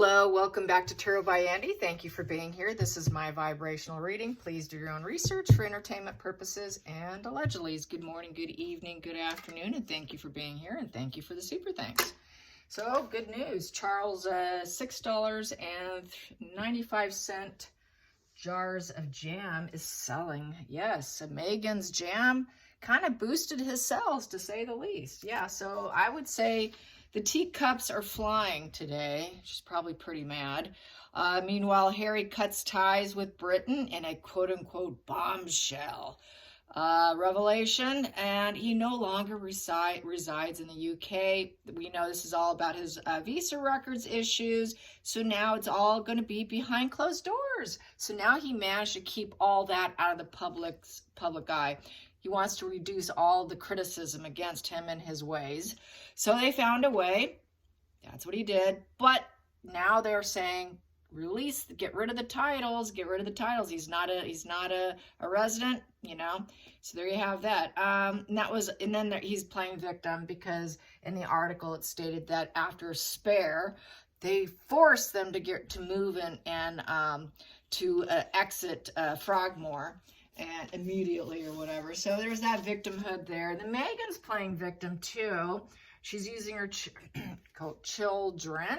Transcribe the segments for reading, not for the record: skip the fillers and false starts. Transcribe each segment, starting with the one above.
Hello, welcome back to Tarot by Andy. Thank you for being here. This is my vibrational reading. Please do your own research for entertainment purposes and allegedly. Good morning, good evening, good afternoon, and thank you for being here, and thank you for the super thanks. So, good news. Charles, $6.95 jars of jam is selling. Yes, Meghan's jam kind of boosted his sales, to say the least. Yeah, so I would say the teacups are flying today. She's probably pretty mad. Meanwhile, Harry cuts ties with Britain in a quote-unquote bombshell revelation, and he no longer resides in the UK. We know this is all about his visa records issues, so now it's all going to be behind closed doors. So now he managed to keep all that out of the public eye. He wants to reduce all the criticism against him and his ways. So they found a way. That's what he did. But now they're saying, release, get rid of the titles, get rid of the titles. He's not a resident, you know. So there you have that. And then he's playing victim because in the article it stated that after Spare, they forced them to move in and to exit Frogmore. And immediately or whatever. So there's that victimhood there. The Meghan's playing victim too. She's using her children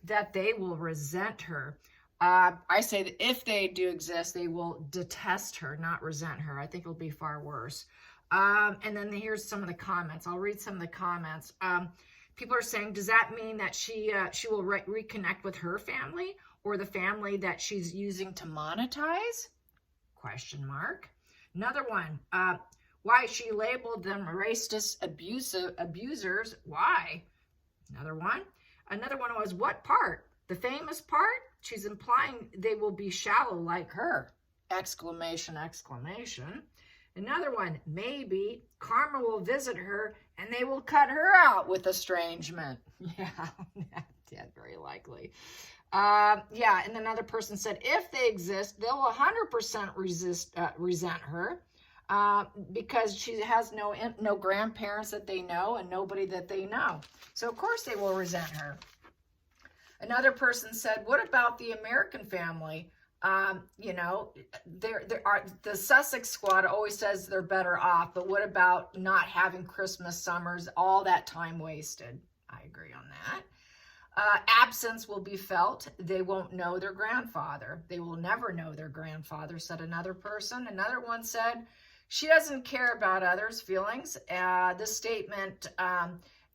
that they will resent her. I say that if they do exist, they will detest her, not resent her. I think it'll be far worse. And then here's some of the comments. I'll read some of the comments. People are saying, does that mean that she will reconnect with her family or the family that she's using to monetize? Question mark. Another one. Why she labeled them racist abusers. Why? Another one. Another one was what part? The famous part? She's implying they will be shallow like her. Exclamation, exclamation. Another one. Maybe karma will visit her and they will cut her out with estrangement. Yeah, very likely. Yeah, and another person said, if they exist, they'll 100% resent her because she has no grandparents that they know and nobody that they know. So, of course, they will resent her. Another person said, what about the American family? You know, the Sussex squad always says they're better off, but what about not having Christmas, summers, all that time wasted? I agree on that. Absence will be felt. They won't know their grandfather. They will never know their grandfather, said another person. Another one said, she doesn't care about others' feelings. This statement,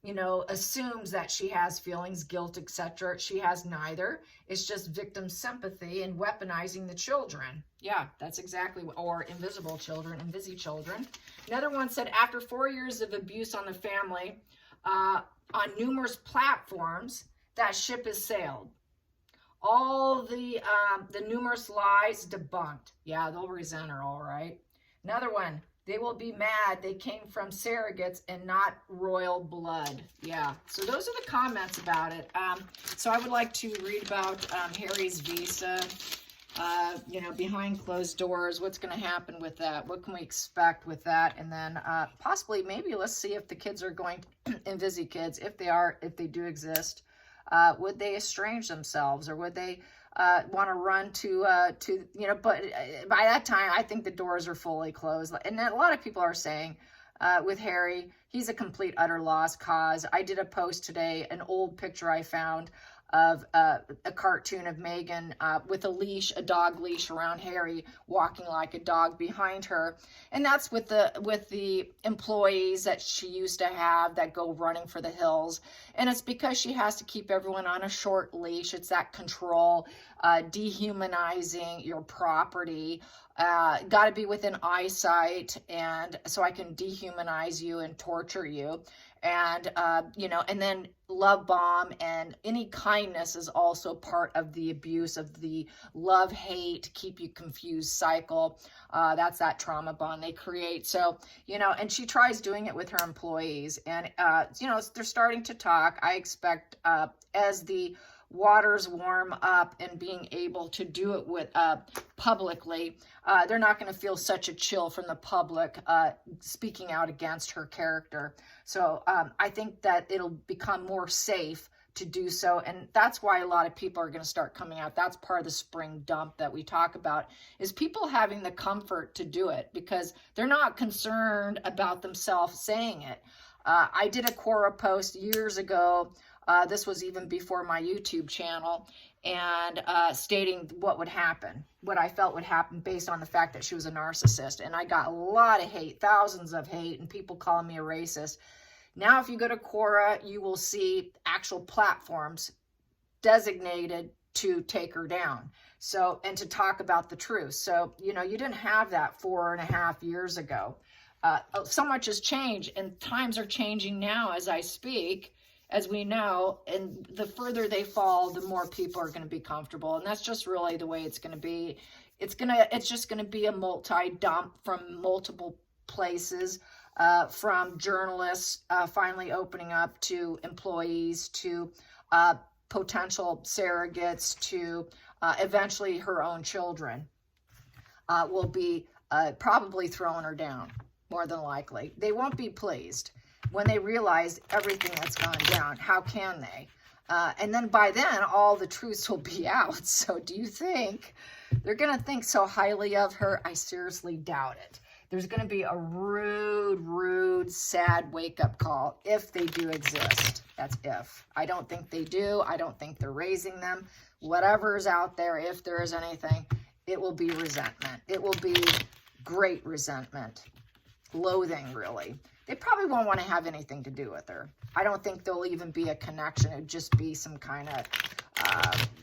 you know, assumes that she has feelings, guilt, etc. She has neither. It's just victim sympathy and weaponizing the children. Yeah, that's exactly what, or invisible children, invisi children. Another one said, after 4 years of abuse on the family, on numerous platforms, that ship has sailed. All the numerous lies debunked. Yeah, they'll resent her, all right. Another one, they will be mad they came from surrogates and not royal blood. Yeah, so those are the comments about it. So I would like to read about Harry's visa, you know, behind closed doors. What's going to happen with that? What can we expect with that? And then possibly, maybe let's see if the kids are going, invisi kids, if they do exist. Would they estrange themselves, or would they want to run to you know, but by that time, I think the doors are fully closed. And a lot of people are saying with Harry, he's a complete, utter lost cause. I did a post today, an old picture I found of a cartoon of Meghan with a leash, a dog leash around Harry, walking like a dog behind her. And that's with the employees that she used to have that go running for the hills. And it's because she has to keep everyone on a short leash. It's that control, dehumanizing your property. Got to be within eyesight, and so I can dehumanize you and torture you. And, you know, and then love bomb, and any kindness is also part of the abuse of the love-hate, keep you confused cycle. That's that trauma bond they create. So, you know, and she tries doing it with her employees, and, you know, they're starting to talk. I expect as the waters warm up and being able to do it with publicly, they're not going to feel such a chill from the public speaking out against her character. So I think that it'll become more safe to do so. And that's why a lot of people are going to start coming out. That's part of the spring dump that we talk about, is people having the comfort to do it because they're not concerned about themselves saying it. I did a Quora post years ago. This was even before my YouTube channel, and stating what would happen, what I felt would happen based on the fact that she was a narcissist. And I got a lot of hate, thousands of hate, and people calling me a racist. Now, if you go to Quora, you will see actual platforms designated to take her down. So, and to talk about the truth. So, you know, you didn't have that 4.5 years ago. So much has changed, and times are changing now as I speak, as we know, and the further they fall, the more people are going to be comfortable. And that's just really the way it's going to be. It's just going to be a multi-dump from multiple places, from journalists finally opening up to employees, to potential surrogates, to eventually her own children will be probably throwing her down, more than likely. They won't be pleased when they realize everything that's gone down. How can they? And then by then, all the truths will be out. So do you think they're going to think so highly of her? I seriously doubt it. There's going to be a rude, sad wake-up call if they do exist. That's if. I don't think they do. I don't think they're raising them. Whatever's out there, if there is anything, it will be resentment. It will be great resentment. Loathing, really. They probably won't want to have anything to do with her. I don't think there'll even be a connection. It'd just be some kind of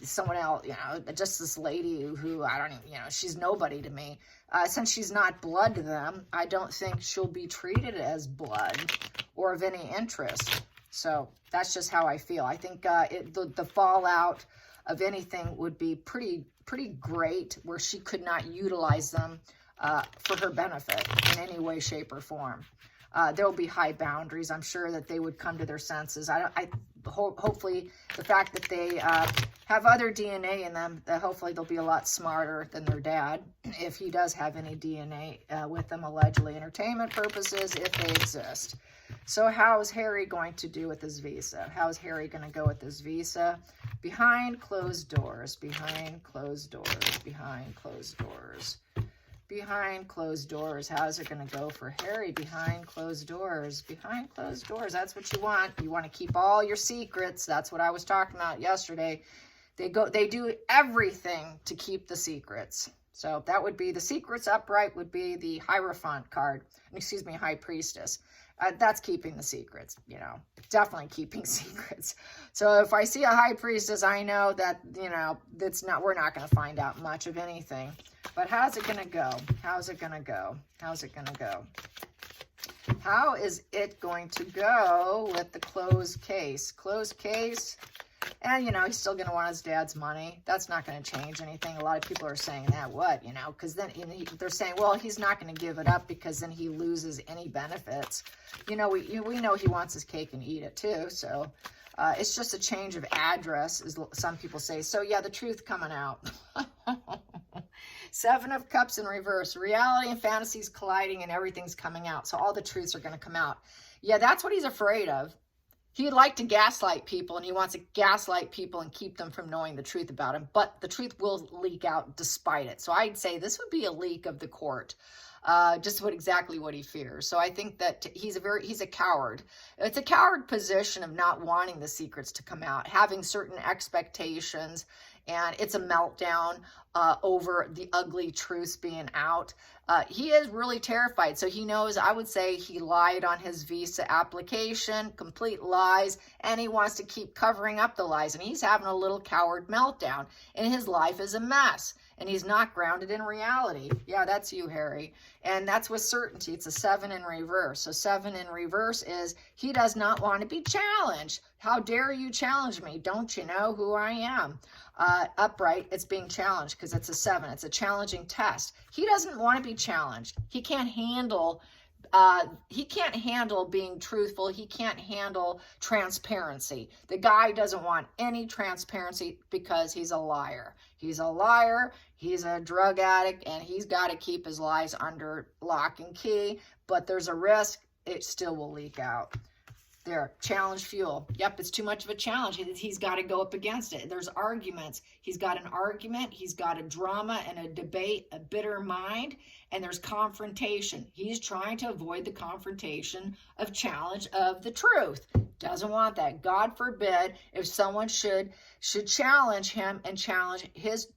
someone else, you know, just this lady who I don't even, you know, she's nobody to me. Since she's not blood to them, I don't think she'll be treated as blood or of any interest. So that's just how I feel. I think the fallout of anything would be pretty great, where she could not utilize them for her benefit in any way, shape, or form. There will be high boundaries. I'm sure that they would come to their senses. Hopefully, the fact that they have other DNA in them, that hopefully they'll be a lot smarter than their dad, if he does have any DNA with them, allegedly entertainment purposes, if they exist. So how is Harry going to do with his visa? How is Harry going to go with his visa? Behind closed doors, behind closed doors, behind closed doors. Behind closed doors. How's it going to go for Harry? Behind closed doors. Behind closed doors. That's what you want. You want to keep all your secrets. That's what I was talking about yesterday. They do everything to keep the secrets. So that would be the secrets upright, would be the Hierophant card. Excuse me, High Priestess. That's keeping the secrets, you know, definitely keeping secrets. So if I see a High Priestess, I know that, you know, we're not going to find out much of anything. But how's it going to go? How's it going to go? How's it going to go? How is it going to go with the closed case? Closed case. And, you know, he's still going to want his dad's money. That's not going to change anything. A lot of people are saying that, what, you know, because then they're saying, well, he's not going to give it up because then he loses any benefits. You know, we know he wants his cake and eat it too. So it's just a change of address, as some people say. So, yeah, the truth coming out. Seven of Cups in reverse. Reality and fantasies colliding and everything's coming out. So all the truths are going to come out. Yeah, that's what he's afraid of. He'd like to gaslight people, and he wants to gaslight people and keep them from knowing the truth about him. But the truth will leak out despite it. So I'd say this would be a leak of the court. Just exactly what he fears. So I think that he's a coward. It's a coward position of not wanting the secrets to come out, having certain expectations, and it's a meltdown over the ugly truths being out. He is really terrified. So he knows, I would say he lied on his visa application, complete lies, and he wants to keep covering up the lies. And he's having a little coward meltdown, and his life is a mess. And he's not grounded in reality. Yeah, that's you, Harry. And that's with certainty. It's a 7 in reverse. So 7 in reverse is he does not want to be challenged. How dare you challenge me? Don't you know who I am? Upright, it's being challenged because it's a 7. It's a challenging test. He doesn't want to be challenged. He can't handle being truthful. He can't handle transparency. The guy doesn't want any transparency because he's a liar. He's a liar. He's a drug addict, and he's got to keep his lies under lock and key. But there's a risk it still will leak out. There, challenge fuel. Yep, it's too much of a challenge. He's got to go up against it. There's arguments. He's got an argument. He's got a drama and a debate, a bitter mind, and there's confrontation. He's trying to avoid the confrontation of challenge of the truth. Doesn't want that. God forbid if someone should challenge him and challenge his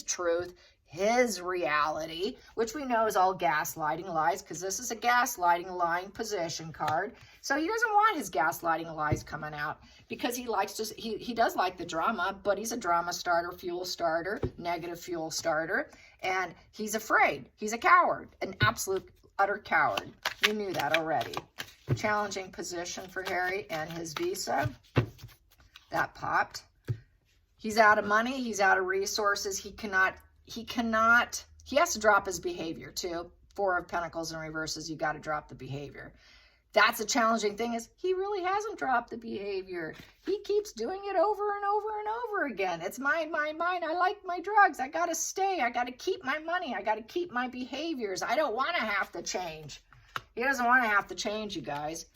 truth, his reality, which we know is all gaslighting lies, because this is a gaslighting, lying position card. So he doesn't want his gaslighting lies coming out, because he likes to, he does like the drama, but he's a drama starter, fuel starter, negative fuel starter, and he's afraid. He's a coward, an absolute utter coward. You knew that already. Challenging position for Harry and his visa. That popped. He's out of money. He's out of resources. He has to drop his behavior too. 4 of Pentacles in reverses, you got to drop the behavior. That's a challenging thing, is he really hasn't dropped the behavior. He keeps doing it over and over and over again. It's mine, mine, mine. I like my drugs. I got to stay. I got to keep my money. I got to keep my behaviors. I don't want to have to change. He doesn't want to have to change, you guys.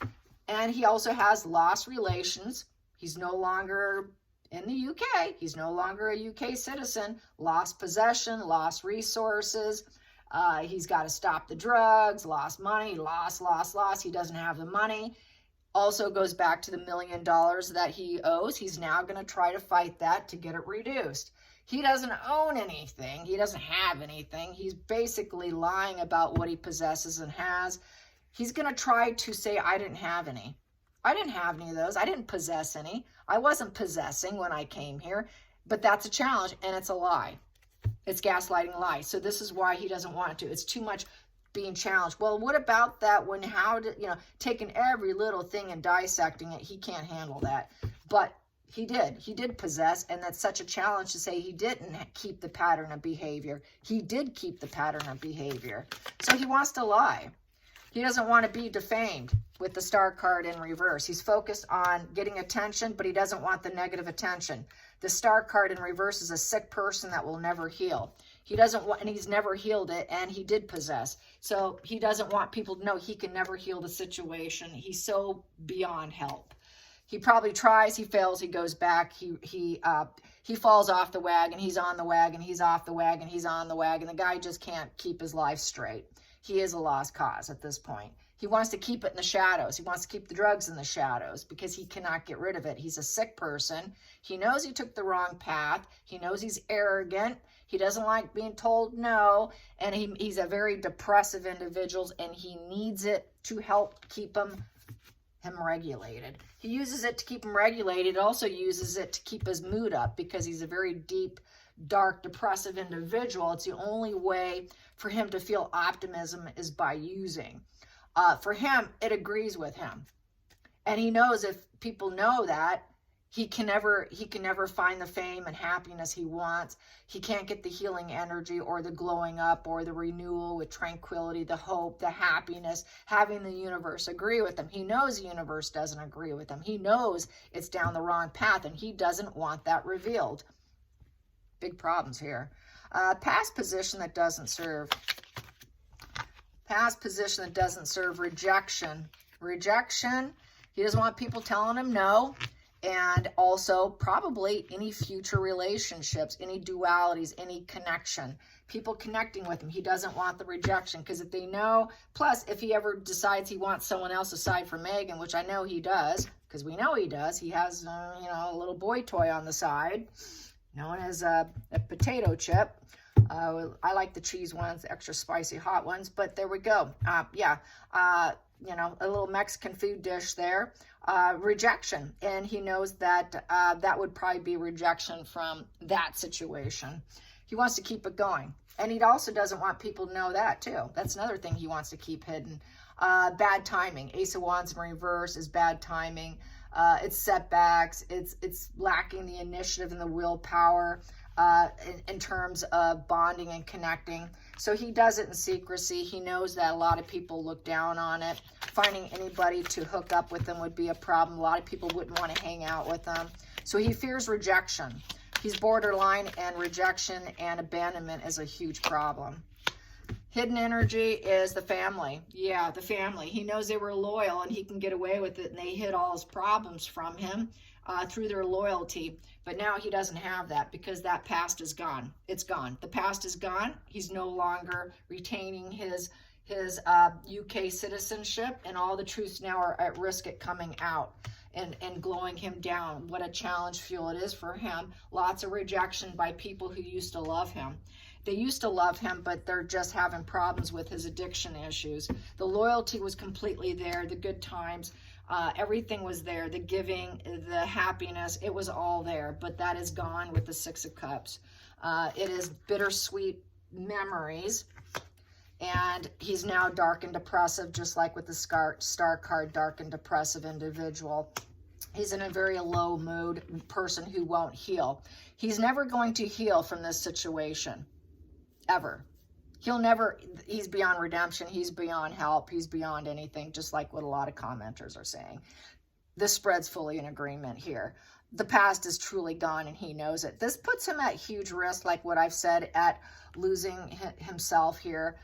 And he also has lost relations. He's no longer in the UK. He's no longer a UK citizen. Lost possession, lost resources. He's got to stop the drugs, lost money, lost. He doesn't have the money. Also goes back to the $1 million that he owes. He's now going to try to fight that to get it reduced. He doesn't own anything. He doesn't have anything. He's basically lying about what he possesses and has. He's going to try to say, I didn't have any. I didn't have any of those. I didn't possess any. I wasn't possessing when I came here. But that's a challenge, and it's a lie. It's gaslighting lie. So this is why he doesn't want to. It's too much being challenged. Well, what about that when taking every little thing and dissecting it, he can't handle that. But he did possess, and that's such a challenge to say he didn't keep the pattern of behavior. He did keep the pattern of behavior. So he wants to lie. He doesn't want to be defamed with the Star card in reverse. He's focused on getting attention, but he doesn't want the negative attention. The Star card in reverse is a sick person that will never heal. He doesn't want, and he's never healed it, and he did possess. So he doesn't want people to know he can never heal the situation. He's so beyond help. He probably tries, he fails, he goes back, he falls off the wagon, he's on the wagon, he's off the wagon, he's on the wagon. The guy just can't keep his life straight. He is a lost cause at this point. He wants to keep it in the shadows. He wants to keep the drugs in the shadows because he cannot get rid of it. He's a sick person. He knows he took the wrong path. He knows he's arrogant. He doesn't like being told no. And he's a very depressive individual, and he needs it to help keep him regulated. He uses it to keep him regulated. Also uses it to keep his mood up because he's a very deep, dark, depressive individual. It's the only way for him to feel optimism is by using. For him, it agrees with him. And he knows if people know that, he can never find the fame and happiness he wants. He can't get the healing energy or the glowing up or the renewal with tranquility, the hope, the happiness, having the universe agree with him. He knows the universe doesn't agree with him. He knows it's down the wrong path, and he doesn't want that revealed. Big problems here. Past position that doesn't serve. Past position that doesn't serve. Rejection. Rejection. He doesn't want people telling him no. And also probably any future relationships, any dualities, any connection. People connecting with him. He doesn't want the rejection because if they know, plus if he ever decides he wants someone else aside from Meghan, which I know he does, because we know he does. He has, a little boy toy on the side, known as a potato chip. I like the cheese ones, the extra spicy hot ones, but there we go. A little Mexican food dish there. Rejection, and he knows that that would probably be rejection from that situation. He wants to keep it going, and he also doesn't want people to know that too. That's another thing he wants to keep hidden. Bad timing. Ace of Wands in reverse is bad timing. It's setbacks. It's lacking the initiative and the willpower in terms of bonding and connecting. So he does it in secrecy. He knows that a lot of people look down on it. Finding anybody to hook up with him would be a problem. A lot of people wouldn't want to hang out with him. So he fears rejection. He's borderline, and rejection and abandonment is a huge problem. Hidden energy is the family. Yeah, the family. He knows they were loyal and he can get away with it, and they hid all his problems from him through their loyalty. But now he doesn't have that because that past is gone. It's gone. The past is gone. He's no longer retaining his UK citizenship, and all the truths now are at risk at coming out and glowing him down. What a challenge fuel it is for him. Lots of rejection by people who used to love him. They used to love him, but they're just having problems with his addiction issues. The loyalty was completely there, the good times, everything was there, the giving, the happiness, it was all there, but that is gone with the Six of Cups. It is bittersweet memories, and he's now dark and depressive, just like with the star card, dark and depressive individual. He's in a very low mood person who won't heal. He's never going to heal from this situation. Ever. He's beyond redemption, he's beyond help, he's beyond anything, just like what a lot of commenters are saying. This spread's fully in agreement here. The past is truly gone and he knows it. This puts him at huge risk, like what I've said, at losing himself here,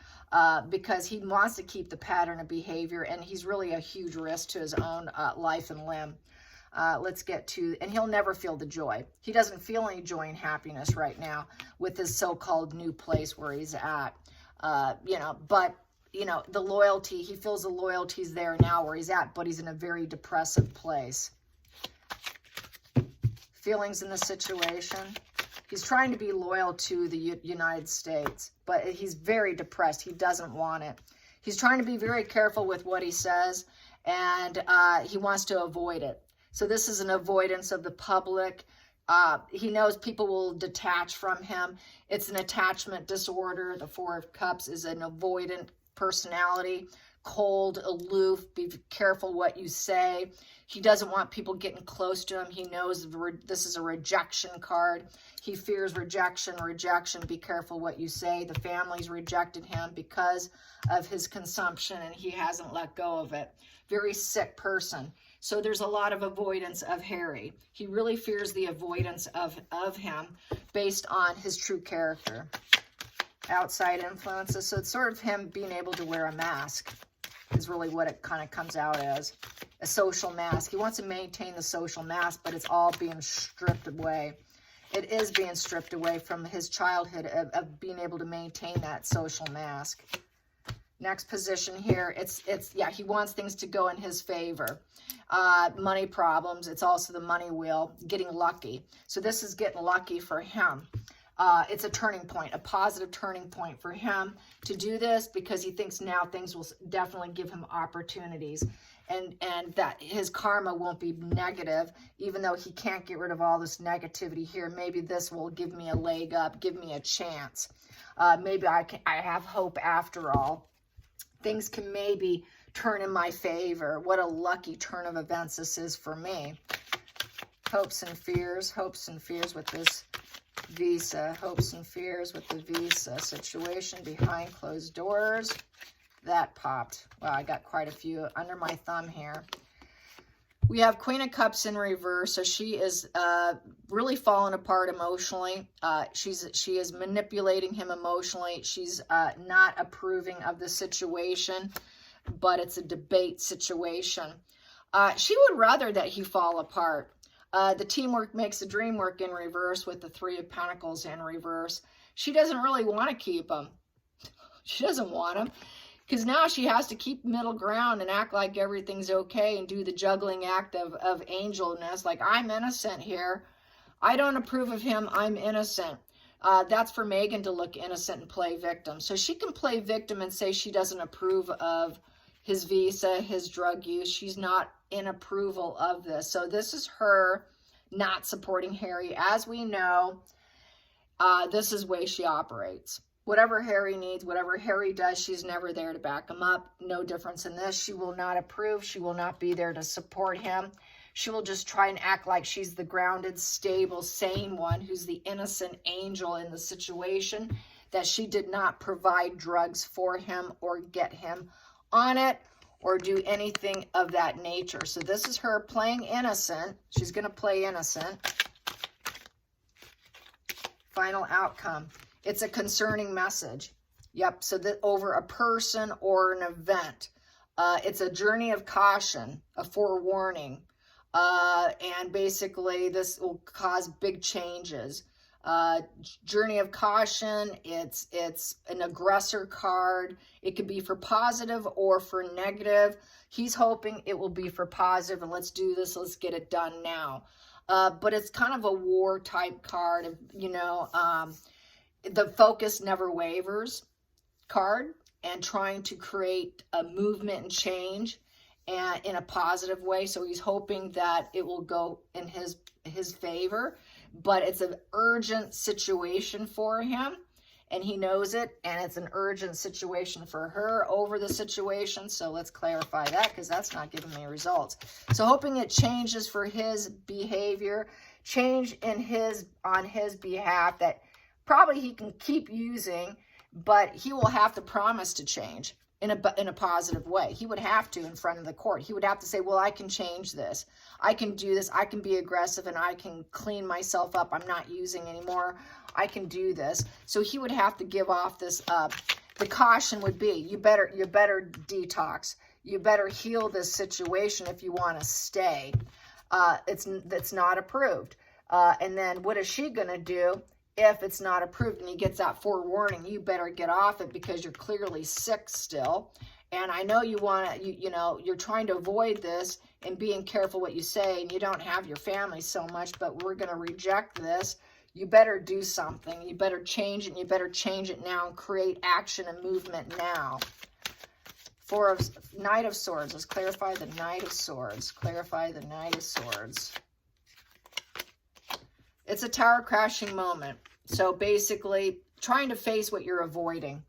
because he wants to keep the pattern of behavior, and he's really a huge risk to his own life and limb. Let's get to, and he'll never feel the joy. He doesn't feel any joy and happiness right now with his so-called new place where he's at. But the loyalty, he feels the loyalty's there now where he's at, but he's in a very depressive place. Feelings in the situation. He's trying to be loyal to the United States, but he's very depressed. He doesn't want it. He's trying to be very careful with what he says, and he wants to avoid it. So this is an avoidance of the public. He knows people will detach from him. It's an attachment disorder. The Four of Cups is an avoidant personality, cold, aloof, be careful what you say. He doesn't want people getting close to him. He knows this is a rejection card. He fears rejection, be careful what you say. The family's rejected him because of his consumption, and he hasn't let go of it. Very sick person. So there's a lot of avoidance of Harry. He really fears the avoidance of him based on his true character. Outside influences. So it's sort of him being able to wear a mask is really what it kind of comes out as. A social mask. He wants to maintain the social mask, but it's all being stripped away. It is being stripped away from his childhood of being able to maintain that social mask. Next position here, yeah, he wants things to go in his favor. Money problems, it's also the money wheel, getting lucky. So this is getting lucky for him. It's a turning point, a positive turning point for him to do this, because he thinks now things will definitely give him opportunities, and that his karma won't be negative, even though he can't get rid of all this negativity here. Maybe this will give me a leg up, give me a chance. Maybe I have hope after all. Things can maybe turn in my favor. What a lucky turn of events this is for me. Hopes and fears with this visa. Hopes and fears with the visa situation behind closed doors. That popped. Wow, I got quite a few under my thumb here. We have Queen of Cups in reverse, so she is really falling apart emotionally. She is manipulating him emotionally. She's not approving of the situation, but it's a debate situation. She would rather that he fall apart. The teamwork makes the dream work in reverse with the Three of Pentacles in reverse. She doesn't really want to keep him. She doesn't want him. Because now she has to keep middle ground and act like everything's okay and do the juggling act of angelness. Like, I'm innocent here. I don't approve of him. I'm innocent. That's for Meghan to look innocent and play victim. So she can play victim and say she doesn't approve of his visa, his drug use. She's not in approval of this. So this is her not supporting Harry. As we know, this is the way she operates. Whatever Harry needs, whatever Harry does, she's never there to back him up. No difference in this. She will not approve. She will not be there to support him. She will just try and act like she's the grounded, stable, sane one who's the innocent angel in the situation, that she did not provide drugs for him or get him on it or do anything of that nature. So this is her playing innocent. She's going to play innocent. Final outcome. It's a concerning message. Yep, so that over a person or an event. It's a journey of caution, a forewarning. And basically this will cause big changes. Journey of caution, it's an aggressor card. It could be for positive or for negative. He's hoping it will be for positive, and let's do this, let's get it done now. But it's kind of a war type card, you know, the focus never wavers card, and trying to create a movement and change and in a positive way. So he's hoping that it will go in his favor, but it's an urgent situation for him, and he knows it, and it's an urgent situation for her over the situation. So let's clarify that, because that's not giving me results. So hoping it changes for his behavior, change on his behalf that probably he can keep using, but he will have to promise to change in a positive way. He would have to in front of the court. He would have to say, well, I can change this. I can do this. I can be aggressive, and I can clean myself up. I'm not using anymore. I can do this. So he would have to give off this. The caution would be, you better detox. You better heal this situation if you want to stay. It's not approved. And then what is she going to do? If it's not approved and he gets that forewarning, you better get off it, because you're clearly sick still. And I know you want to, you know, you're trying to avoid this and being careful what you say, and you don't have your family so much, but we're going to reject this. You better do something. You better change it, and you better change it now and create action and movement now. Knight of Swords. Let's clarify the Knight of Swords. Clarify the Knight of Swords. It's a tower crashing moment. So basically, trying to face what you're avoiding.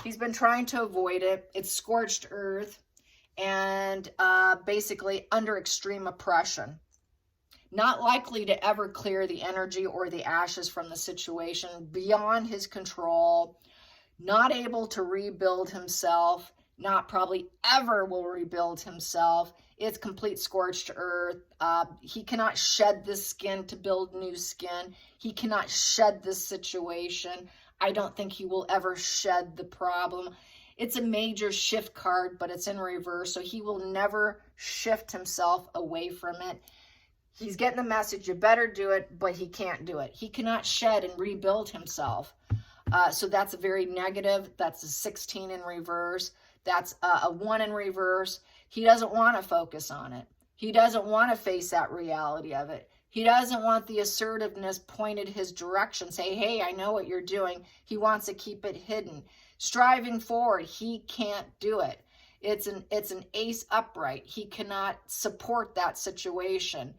He's been trying to avoid it. It's scorched earth, and basically under extreme oppression. Not likely to ever clear the energy or the ashes from the situation, beyond his control. Not able to rebuild himself. Not probably ever will rebuild himself. It's complete scorched earth. He cannot shed this skin to build new skin. He cannot shed this situation. I don't think he will ever shed the problem. It's a major shift card, but it's in reverse, so he will never shift himself away from it. He's getting the message, you better do it, but he can't do it. He cannot shed and rebuild himself. So that's a very negative. That's a 16 in reverse. That's a 1 in reverse. He doesn't want to focus on it. He doesn't want to face that reality of it. He doesn't want the assertiveness pointed his direction. Say, hey, I know what you're doing. He wants to keep it hidden. Striving forward, he can't do it. It's an ace upright. He cannot support that situation.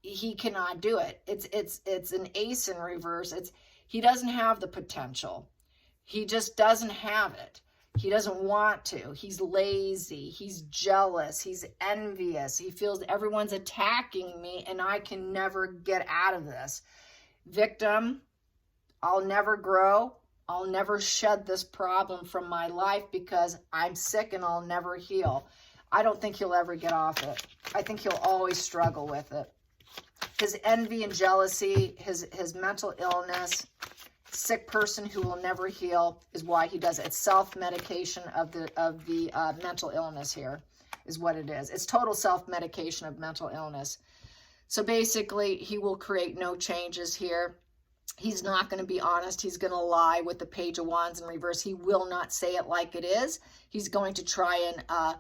He cannot do it. It's an ace in reverse. He doesn't have the potential. He just doesn't have it. He doesn't want to. He's lazy. He's jealous. He's envious. He feels everyone's attacking me and I can never get out of this. Victim, I'll never grow. I'll never shed this problem from my life because I'm sick and I'll never heal. I don't think he'll ever get off it. I think he'll always struggle with it. His envy and jealousy, his mental illness, sick person who will never heal is why he does it. It's self-medication of the mental illness here is what it is. It's total self-medication of mental illness. So basically, he will create no changes here. He's not going to be honest. He's going to lie with the Page of Wands in reverse. He will not say it like it is. He's going to try and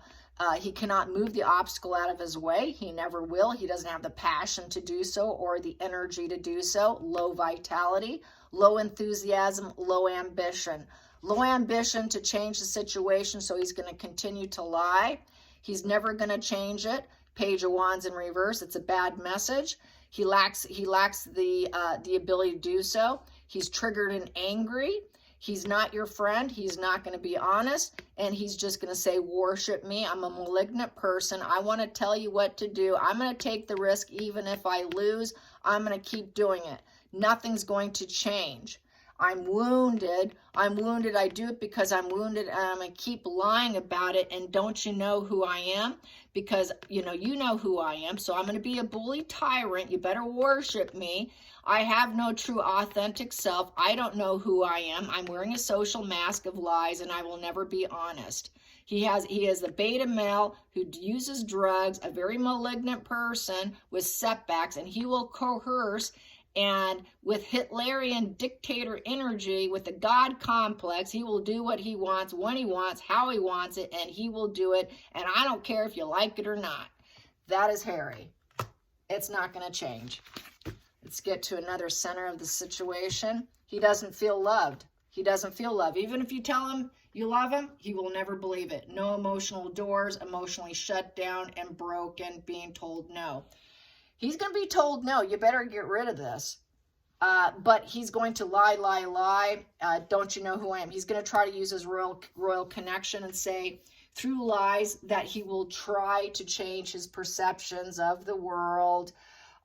he cannot move the obstacle out of his way. He never will. He doesn't have the passion to do so or the energy to do so. Low vitality, low enthusiasm, low ambition. Low ambition to change the situation, so he's going to continue to lie. He's never going to change it. Page of Wands in reverse. It's a bad message. He lacks the ability to do so. He's triggered and angry. He's not your friend. He's not going to be honest. And he's just going to say, worship me. I'm a malignant person. I want to tell you what to do. I'm going to take the risk even if I lose. I'm going to keep doing it. Nothing's going to change. I'm wounded. I'm wounded. I do it because I'm wounded, and I'm going to keep lying about it. And don't you know who I am? Because, you know who I am. So I'm going to be a bully tyrant. You better worship me. I have no true authentic self. I don't know who I am. I'm wearing a social mask of lies, and I will never be honest. He is the beta male who uses drugs, a very malignant person with setbacks, and he will coerce. And with Hitlerian dictator energy, with the God complex, he will do what he wants, when he wants, how he wants it, and he will do it. And I don't care if you like it or not. That is Harry. It's not going to change. Let's get to another center of the situation. He doesn't feel loved. He doesn't feel love. Even if you tell him you love him, he will never believe it. No emotional doors, emotionally shut down and broken, being told no. He's going to be told no. You better get rid of this. But he's going to lie. Don't you know who I am? He's going to try to use his royal connection and say through lies that he will try to change his perceptions of the world.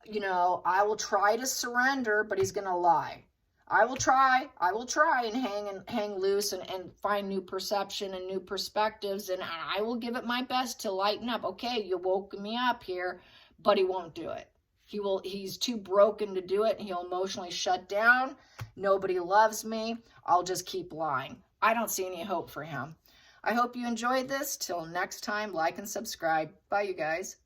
I will try to surrender, but he's going to lie. I will try and hang loose and find new perception and new perspectives, and I will give it my best to lighten up. Okay, you woke me up here, but he won't do it. He's too broken to do it, and he'll emotionally shut down. Nobody loves me. I'll just keep lying. I don't see any hope for him. I hope you enjoyed this. Till next time, like and subscribe. Bye, you guys.